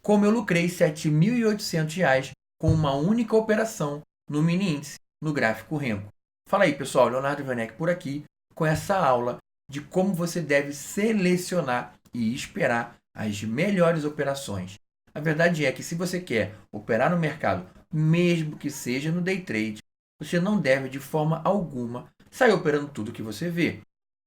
como eu lucrei R$ 7.800 com uma única operação no mini índice no gráfico Renko. Fala aí, pessoal, Leonardo Werneck por aqui com essa aula de como você deve selecionar e esperar as melhores operações. A verdade é que se você quer operar no mercado, mesmo que seja no day trade, você não deve de forma alguma sair operando tudo que você vê.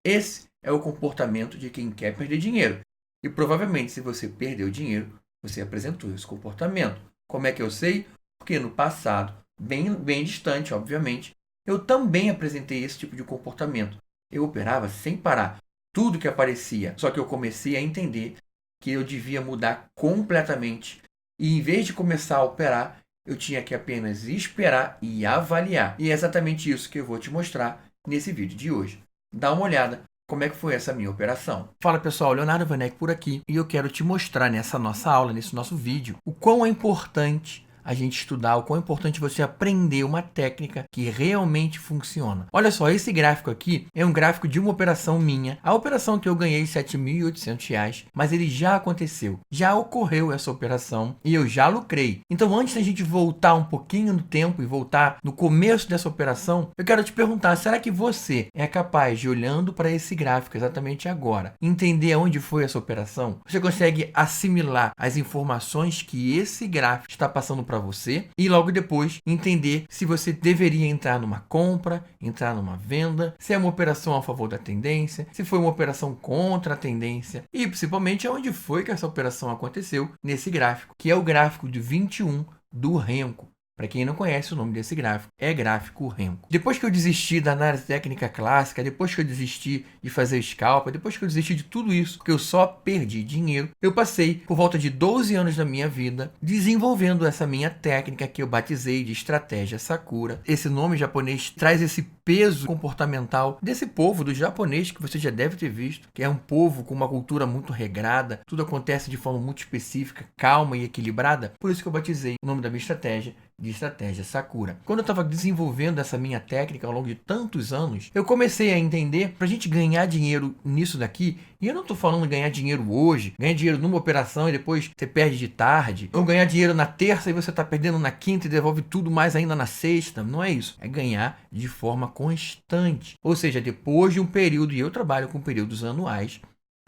Esse é o comportamento de quem quer perder dinheiro. E provavelmente, se você perdeu dinheiro, você apresentou esse comportamento. Como é que eu sei? Porque no passado, bem distante, obviamente, eu também apresentei esse tipo de comportamento. Eu operava sem parar, tudo que aparecia. Só que eu comecei a entender que eu devia mudar completamente. E em vez de começar a operar, eu tinha que apenas esperar e avaliar. E é exatamente isso que eu vou te mostrar nesse vídeo de hoje. Dá uma olhada como é que foi essa minha operação. Fala pessoal, Leonardo Werneck por aqui e eu quero te mostrar nessa nossa aula, nesse nosso vídeo, o quão é importante a gente estudar, o quão é importante você aprender uma técnica que realmente funciona. Olha só, esse gráfico aqui é um gráfico de uma operação minha. A operação que eu ganhei R$ 7.800, mas ele já aconteceu. Já ocorreu essa operação e eu já lucrei. Então, antes da gente voltar um pouquinho no tempo e voltar no começo dessa operação, eu quero te perguntar, será que você é capaz de, olhando para esse gráfico exatamente agora, entender onde foi essa operação? Você consegue assimilar as informações que esse gráfico está passando para você e logo depois entender se você deveria entrar numa compra, entrar numa venda, se é uma operação a favor da tendência, se foi uma operação contra a tendência e principalmente onde foi que essa operação aconteceu nesse gráfico, que é o gráfico de 21 do Renko. Para quem não conhece, o nome desse gráfico é gráfico Renko. Depois que eu desisti da análise técnica clássica, depois que eu desisti de fazer scalper, depois que eu desisti de tudo isso, porque eu só perdi dinheiro, eu passei por volta de 12 anos da minha vida desenvolvendo essa minha técnica que eu batizei de estratégia Sakura. Esse nome japonês traz esse peso comportamental desse povo, do japonês, que você já deve ter visto, que é um povo com uma cultura muito regrada, tudo acontece de forma muito específica, calma e equilibrada. Por isso que eu batizei o nome da minha estratégia de estratégia Sakura. Quando eu estava desenvolvendo essa minha técnica ao longo de tantos anos, eu comecei a entender, para a gente ganhar dinheiro nisso daqui, e eu não estou falando ganhar dinheiro hoje, ganhar dinheiro numa operação e depois você perde de tarde, ou ganhar dinheiro na terça e você está perdendo na quinta e devolve tudo mais ainda na sexta. Não é isso. É ganhar de forma constante. Ou seja, depois de um período, e eu trabalho com períodos anuais,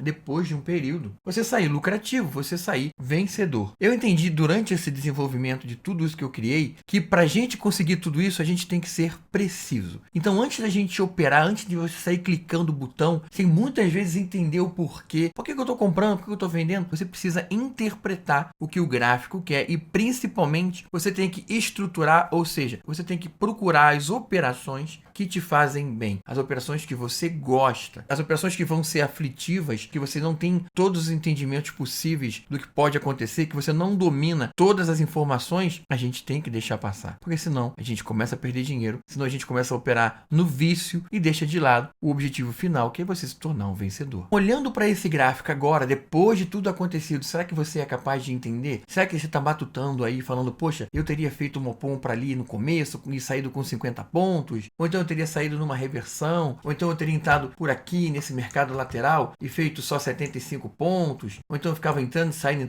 depois de um período, você sair lucrativo, você sair vencedor. Eu entendi durante esse desenvolvimento de tudo isso que eu criei, que para a gente conseguir tudo isso, a gente tem que ser preciso. Então, antes da gente operar, antes de você sair clicando o botão, sem muitas vezes entender o porquê, por que eu estou comprando, por que eu estou vendendo, você precisa interpretar o que o gráfico quer e, principalmente, você tem que estruturar, ou seja, você tem que procurar as operações que te fazem bem, as operações que você gosta, as operações que vão ser aflitivas, que você não tem todos os entendimentos possíveis do que pode acontecer, que você não domina todas as informações, a gente tem que deixar passar, porque senão a gente começa a perder dinheiro, senão a gente começa a operar no vício e deixa de lado o objetivo final, que é você se tornar um vencedor. Olhando para esse gráfico agora, depois de tudo acontecido, será que você é capaz de entender? Será que você está matutando aí, falando, poxa, eu teria feito uma compra ali no começo e saído com 50 pontos, ou então eu teria saído numa reversão, ou então eu teria entrado por aqui nesse mercado lateral e feito só 75 pontos, ou então eu ficava entrando, saindo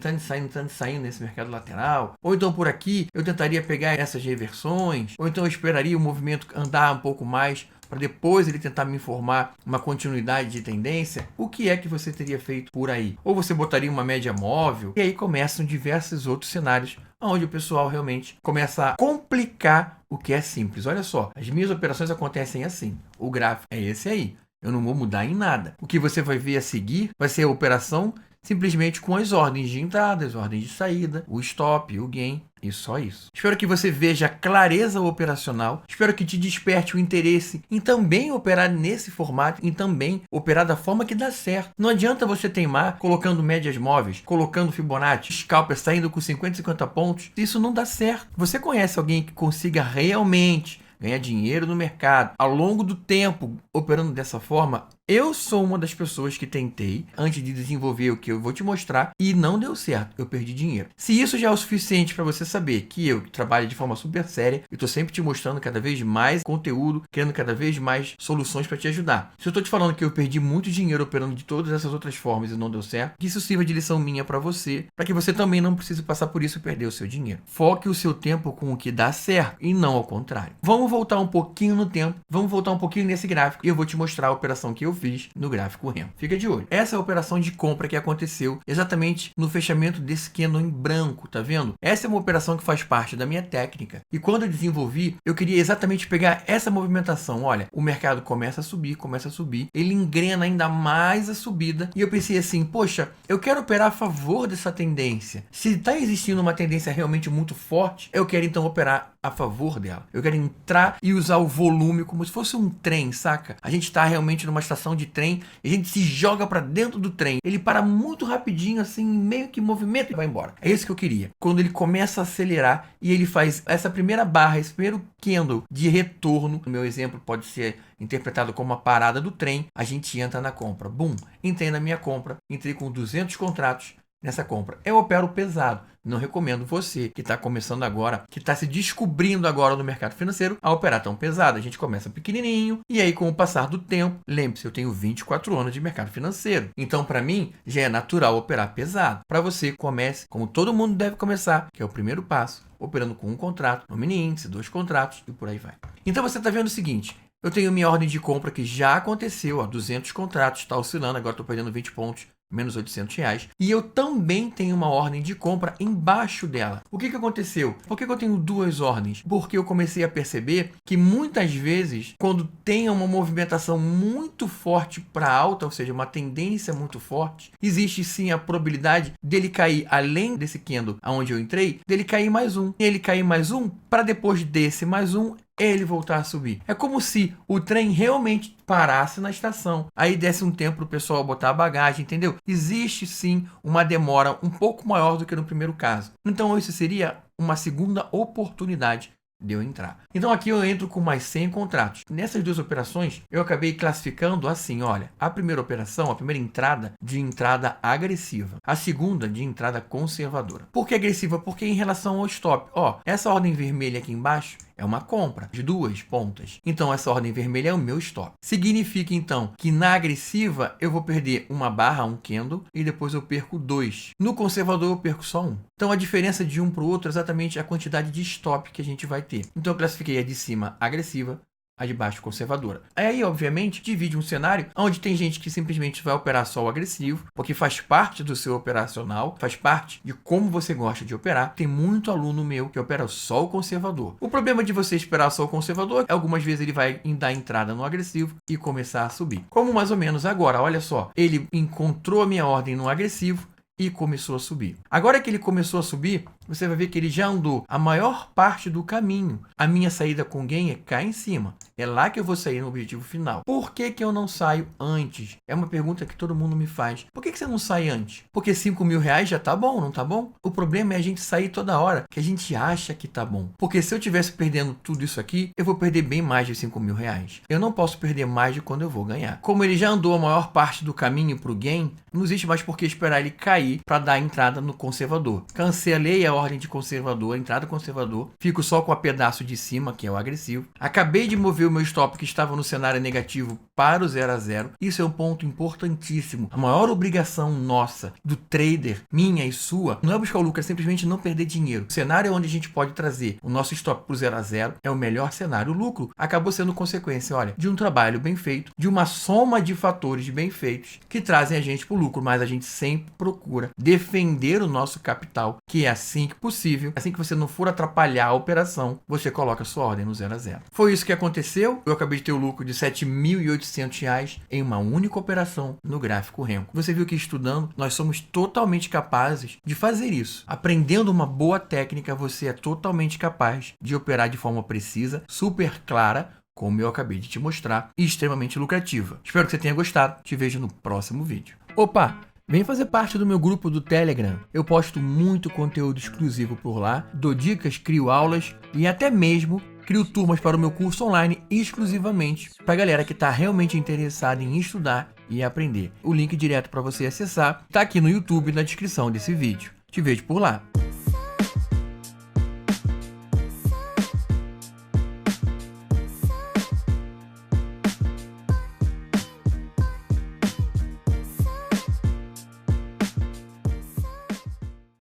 nesse mercado lateral, ou então por aqui eu tentaria pegar essas reversões, ou então eu esperaria o movimento andar um pouco mais para depois ele tentar me informar uma continuidade de tendência. O que é que você teria feito por aí? Ou você botaria uma média móvel? E aí começam diversos outros cenários onde o pessoal realmente começa a complicar o que é simples. Olha só, as minhas operações acontecem assim. O gráfico é esse aí. Eu não vou mudar em nada. O que você vai ver a seguir vai ser a operação simplesmente com as ordens de entrada, as ordens de saída, o stop, o gain e só isso. Espero que você veja a clareza operacional, espero que te desperte o interesse em também operar nesse formato, em também operar da forma que dá certo. Não adianta você teimar colocando médias móveis, colocando Fibonacci, scalper saindo com 50 e 50 pontos, isso não dá certo. Você conhece alguém que consiga realmente ganhar dinheiro no mercado ao longo do tempo operando dessa forma? Eu sou uma das pessoas que tentei, antes de desenvolver o que eu vou te mostrar, e não deu certo, eu perdi dinheiro. Se isso já é o suficiente para você saber que eu trabalho de forma super séria, e estou sempre te mostrando cada vez mais conteúdo, criando cada vez mais soluções para te ajudar. Se eu estou te falando que eu perdi muito dinheiro operando de todas essas outras formas e não deu certo, que isso sirva de lição minha para você também não precise passar por isso e perder o seu dinheiro. Foque o seu tempo com o que dá certo e não ao contrário. Vamos voltar um pouquinho no tempo, vamos voltar um pouquinho nesse gráfico e eu vou te mostrar a operação que eu fiz no gráfico REM. Fica de olho. Essa é a operação de compra que aconteceu exatamente no fechamento desse candle em branco, tá vendo? Essa é uma operação que faz parte da minha técnica. E quando eu desenvolvi, eu queria exatamente pegar essa movimentação. Olha, o mercado começa a subir, ele engrena ainda mais a subida e eu pensei assim, poxa, eu quero operar a favor dessa tendência. Se está existindo uma tendência realmente muito forte, eu quero então operar a favor dela. Eu quero entrar e usar o volume como se fosse um trem, saca? A gente está realmente numa estação de trem e a gente se joga para dentro do trem. Ele para muito rapidinho, assim, meio que movimenta e vai embora. É isso que eu queria. Quando ele começa a acelerar e ele faz essa primeira barra, esse primeiro candle de retorno, no meu exemplo pode ser interpretado como a parada do trem, a gente entra na compra. Bum! Entrei na minha compra, entrei com 200 contratos nessa compra. Eu opero pesado. Não recomendo você que está começando agora, que está se descobrindo agora no mercado financeiro, a operar tão pesado. A gente começa pequenininho e aí com o passar do tempo, lembre-se, eu tenho 24 anos de mercado financeiro. Então, para mim, já é natural operar pesado. Para você, comece como todo mundo deve começar, que é o primeiro passo, operando com um contrato, no mini índice, 2 contratos e por aí vai. Então, você está vendo o seguinte, eu tenho minha ordem de compra que já aconteceu, ó, 200 contratos, está oscilando, agora estou perdendo 20 pontos. Menos R$800. E eu também tenho uma ordem de compra embaixo dela. O que aconteceu? Por que eu tenho 2 ordens? Porque eu comecei a perceber que muitas vezes, quando tem uma movimentação muito forte para alta, ou seja, uma tendência muito forte, existe sim a probabilidade dele cair além desse candle onde eu entrei, dele cair mais um. E ele cair mais um, para depois desse mais um, ele voltar a subir. É como se o trem realmente parasse na estação. Aí desse um tempo para o pessoal botar a bagagem, entendeu? Existe sim uma demora um pouco maior do que no primeiro caso. Então isso seria uma segunda oportunidade de eu entrar. Então aqui eu entro com mais 100 contratos. Nessas 2 operações, eu acabei classificando assim, olha, a primeira operação, a primeira entrada, de entrada agressiva. A segunda, de entrada conservadora. Por que agressiva? Porque em relação ao stop, ó, essa ordem vermelha aqui embaixo é uma compra de 2 pontas. Então, essa ordem vermelha é o meu stop. Significa, então, que na agressiva eu vou perder uma barra, um candle, e depois eu perco 2. No conservador eu perco só 1. Então, a diferença de um para o outro é exatamente a quantidade de stop que a gente vai ter. Então, eu classifiquei a de cima agressiva, a de baixo conservadora. Aí, obviamente, divide um cenário onde tem gente que simplesmente vai operar só o agressivo, porque faz parte do seu operacional, faz parte de como você gosta de operar. Tem muito aluno meu que opera só o conservador. O problema de você esperar só o conservador é algumas vezes ele vai dar entrada no agressivo e começar a subir. Como mais ou menos agora, olha só, ele encontrou a minha ordem no agressivo e começou a subir. Agora que ele começou a subir, você vai ver que ele já andou a maior parte do caminho. A minha saída com gain é cá em cima. É lá que eu vou sair no objetivo final. Por que eu não saio antes? É uma pergunta que todo mundo me faz. Por que você não sai antes? Porque R$5.000 já tá bom, não tá bom? O problema é a gente sair toda hora, que a gente acha que tá bom. Porque se eu tivesse perdendo tudo isso aqui, eu vou perder bem mais de R$5.000. Eu não posso perder mais de quando eu vou ganhar. Como ele já andou a maior parte do caminho pro gain, não existe mais por que esperar ele cair para dar entrada no conservador. Cancelei a ordem de conservador, a entrada conservador, fico só com a pedaço de cima, que é o agressivo. Acabei de mover o meu stop que estava no cenário negativo para o 0 a 0. Isso é um ponto importantíssimo. A maior obrigação nossa, do trader, minha e sua, não é buscar o lucro, é simplesmente não perder dinheiro. O cenário onde a gente pode trazer o nosso stop para o 0 a 0 é o melhor cenário. O lucro acabou sendo consequência, olha, de um trabalho bem feito, de uma soma de fatores bem feitos que trazem a gente para o lucro, mas a gente sempre procura defender o nosso capital, que é assim que possível, assim que você não for atrapalhar a operação, você coloca a sua ordem no 0 a 0. Foi isso que aconteceu. Eu acabei de ter o lucro de R$7.800 em uma única operação no gráfico Renko. Você viu que estudando, nós somos totalmente capazes de fazer isso. Aprendendo uma boa técnica, você é totalmente capaz de operar de forma precisa, super clara, como eu acabei de te mostrar, e extremamente lucrativa. Espero que você tenha gostado. Te vejo no próximo vídeo. Opa! Vem fazer parte do meu grupo do Telegram. Eu posto muito conteúdo exclusivo por lá, dou dicas, crio aulas e até mesmo Crio turmas para o meu curso online exclusivamente para a galera que está realmente interessada em estudar e aprender. O link direto para você acessar está aqui no YouTube na descrição desse vídeo. Te vejo por lá.